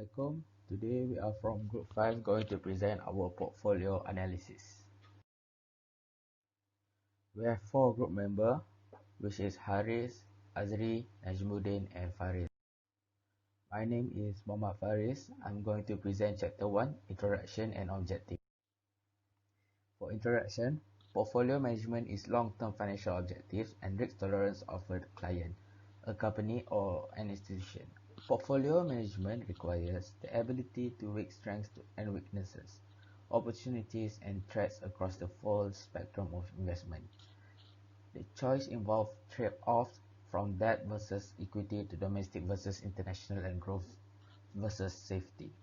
Assalamualaikum. Today we are from Group 5 going to present our portfolio analysis. We have 4 group members, which is Haris, Azri, Najmuddin and Faris. My name is Muhammad Faris. I'm going to present Chapter 1, Introduction and Objective. For introduction, portfolio management is long-term financial objectives and risk tolerance of a client, a company or an institution. Portfolio management requires the ability to weigh strengths and weaknesses, opportunities and threats across the full spectrum of investment. The choice involves trade-offs from debt versus equity to domestic versus international and growth versus safety.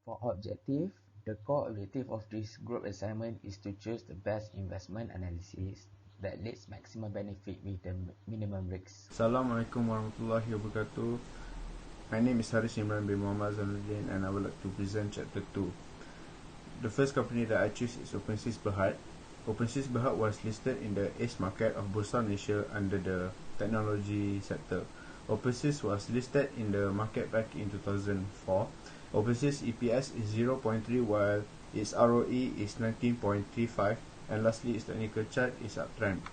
For objective, the core objective of this group assignment is to choose the best investment analysis that leads maximum benefit with the minimum risk. Assalamualaikum warahmatullahi wabarakatuh. My name is Haris Imran bin Muhammad Zanuddin and I would like to present Chapter 2. The first company that I choose is OpenSys Berhad. OpenSys Berhad was listed in the ACE market of Bursa Malaysia under the technology sector. OpenSys was listed in the market back in 2004. OpenSys EPS is 0.3 while its ROE is 19.35 and lastly its technical chart is uptrend.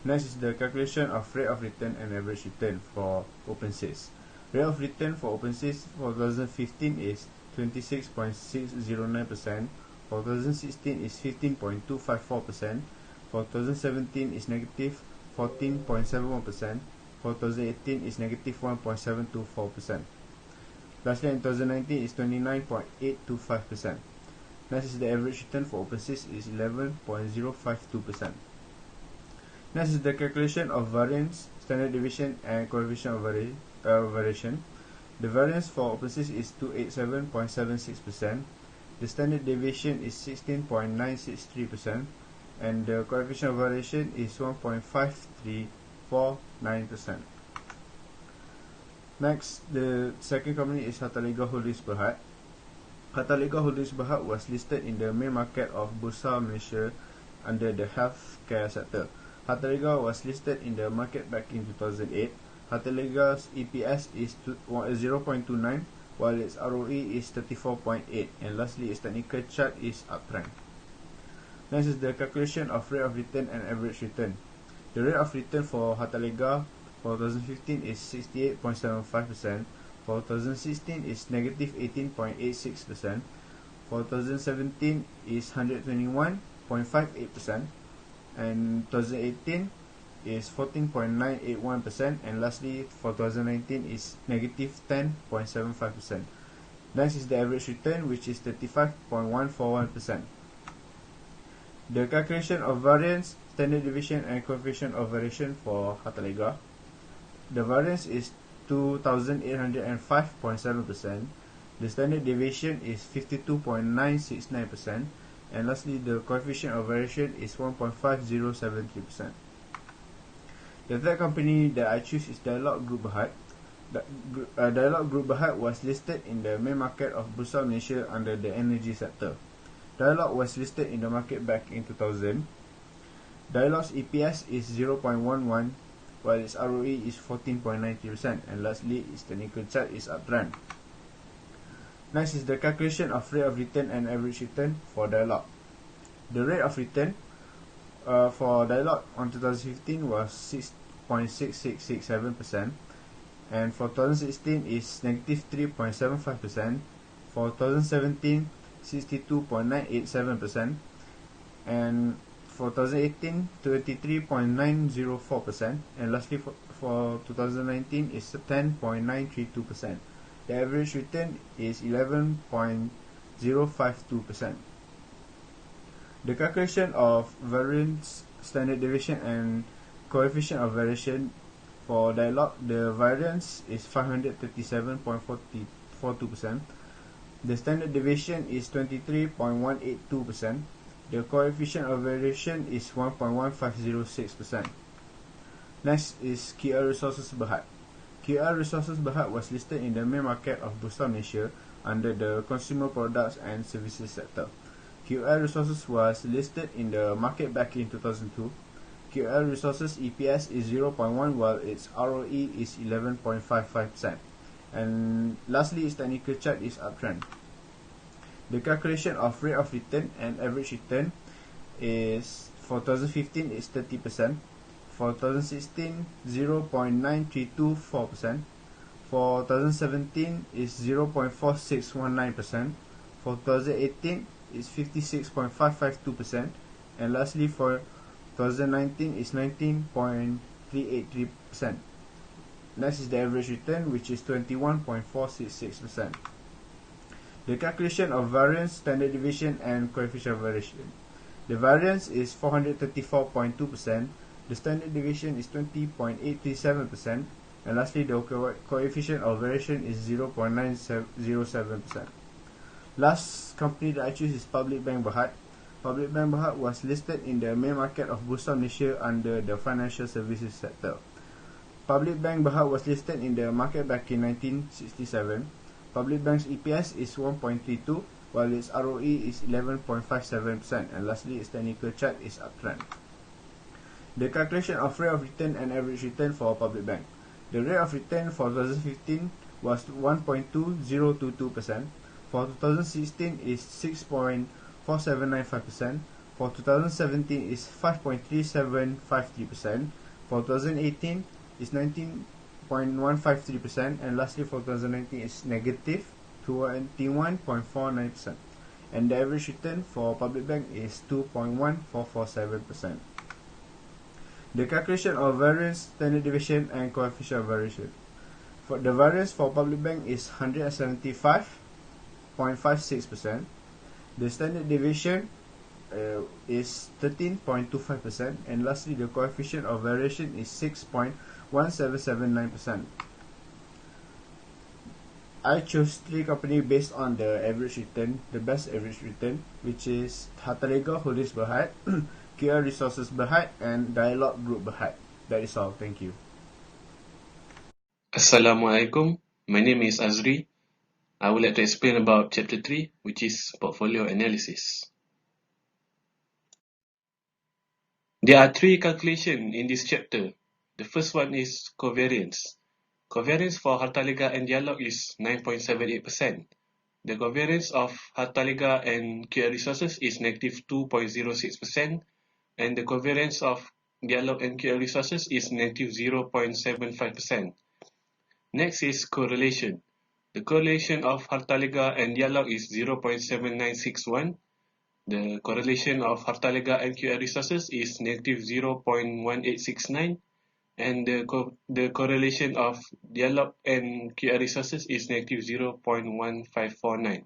Next is the calculation of rate of return and average return for OpenSys. Rate of return for OpenSys for 2015 is 26.609%, for 2016 is 15.254%, for 2017 is negative 14.71%, for 2018 is negative 1.724%. Lastly, in 2019 is 29.825%. Next is the average return for OpenSys is 11.052%. Next is the calculation of variance, standard deviation and coefficient of variation. The variance for OpenSys is 287.76%, the standard deviation is 16.963%, and the coefficient of variation is 1.5349%. Next, the second company is Hartalega Holdings Berhad. Hartalega Holdings Berhad was listed in the main market of Bursa Malaysia under the healthcare sector. Hartalega was listed in the market back in 2008. Hartalega's EPS is 0.29 while its ROE is 34.8 and lastly its technical chart is uptrend. Next is the calculation of rate of return and average return. The rate of return for Hartalega for 2015 is 68.75%, for 2016 is negative 18.86%, for 2017 is 121.58%, and 2018 is 14.981%, and lastly for 2019 is negative 10.75%. Next is the average return, which is 35.141%. The calculation of variance, standard deviation and coefficient of variation for Hartalega. The variance is 2805.7%, the standard deviation is 52.969%, and lastly the coefficient of variation is 1.5073%. The third company that I choose is Dialog Group Berhad. Dialog Group Berhad was listed in the main market of Bursa Malaysia under the energy sector. Dialog was listed in the market back in 2000. Dialog's EPS is 0.11 while its ROE is 14.90% and lastly its technical chart is uptrend. Next is the calculation of rate of return and average return for Dialog. The rate of return for Dialog on 2015 was 6.6667%, and for 2016 is negative 3.75%, for 2017 62.987%, and for 2018 23.904%, and lastly for 2019 is 10.932%. The average return is 11.052%. The calculation of variance, standard deviation and coefficient of variation for Dialog, the variance is 537.42%, the standard deviation is 23.182%, the coefficient of variation is 1.1506%. Next is QL Resources Berhad. QL Resources Berhad was listed in the main market of Bursa Malaysia under the consumer products and services sector. QL Resources was listed in the market back in 2002. QL Resources EPS is 0.1 while its ROE is 11.55%. And lastly, its technical chart is uptrend. The calculation of rate of return and average return is for 2015 is 30%, for 2016 0.9324%, for 2017 is 0.4619%, for 2018 is 56.552%, and lastly for 2019 is 19.383%. Next is the average return, which is 21.466%. The calculation of variance, standard deviation, and coefficient of variation. The variance is 434.2%, the standard deviation is 20.837%, and lastly the coefficient of variation is 0.907%. Last company that I choose is Public Bank Berhad. Public Bank Berhad was listed in the main market of Bursa Malaysia under the financial services sector. Public Bank Berhad was listed in the market back in 1967. Public Bank's EPS is 1.32, while its ROE is 11.57%, and lastly its technical chart is uptrend. The calculation of rate of return and average return for a public bank. The rate of return for 2015 was 1.2022%, for 2016 is 6.4795%, for 2017 is 5.3753%, for 2018 is 19.153%, and lastly for 2019 is negative 21.49%, and the average return for public bank is 2.1447%. The calculation of variance, standard deviation, and coefficient of variation. For the variance for public bank is 175.56%. The standard deviation is 13.25%, and lastly the coefficient of variation is 6.1779%. I chose three companies based on the average return, the best average return, which is Hartalega Holdings Berhad, QR Resources Berhad, and Dialog Group Berhad. That is all. Thank you. Assalamualaikum. My name is Azri. I would like to explain about Chapter 3, which is Portfolio Analysis. There are three calculations in this chapter. The first one is covariance. Covariance for Hartalega and Dialog is 9.78%. The covariance of Hartalega and QR Resources is negative 2.06%, and the covariance of Dialog and QR Resources is negative 0.75%. Next is correlation. The correlation of Hartalega and Dialog is 0.7961. The correlation of Hartalega and QR Resources is negative 0.1869. And the correlation of Dialog and QR Resources is negative 0.1549.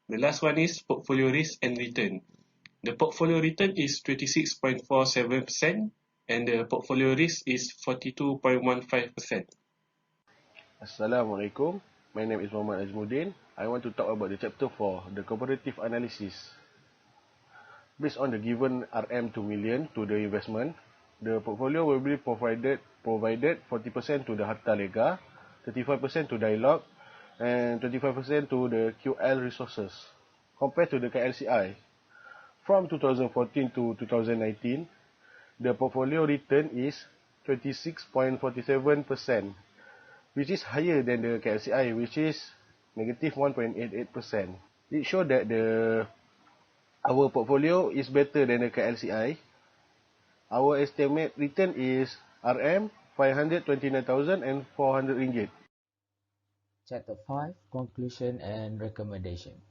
The last one is portfolio risk and return. The portfolio return is 26.47%, and the portfolio risk is 42.15%. Assalamualaikum. My name is Muhammad Azmuddin. I want to talk about the chapter 4, the comparative analysis. Based on the given RM2 million to the investment, the portfolio will be provided 40% to the Hartalega, 35% to Dialog, and 25% to the QL Resources. Compared to the KLCI, from 2014 to 2019, the portfolio return is 26.47%, which is higher than the KLCI, which is negative 1.88%. It shows that our portfolio is better than the KLCI. Our estimate return is RM 529,400 ringgit. Chapter 5, Conclusion and Recommendation.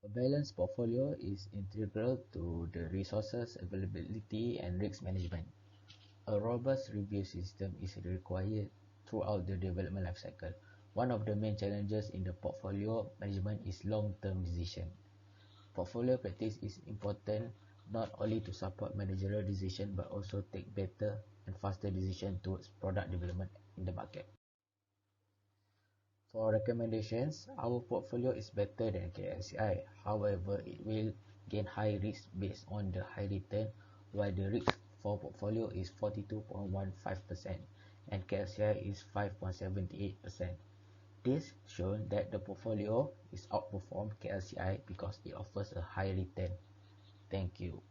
A balanced portfolio is integral to the resources availability and risk management. A robust review system is required throughout the development life cycle. One of the main challenges in the portfolio management is long-term decision. Portfolio practice is important not only to support managerial decision but also take better and faster decision towards product development in the market. For recommendations, our portfolio is better than KLCI. However, it will gain high risk based on the high return, while the risk for portfolio is 42.15% and KLCI is 5.78%. This shows that the portfolio is outperformed KLCI because it offers a high return. Thank you.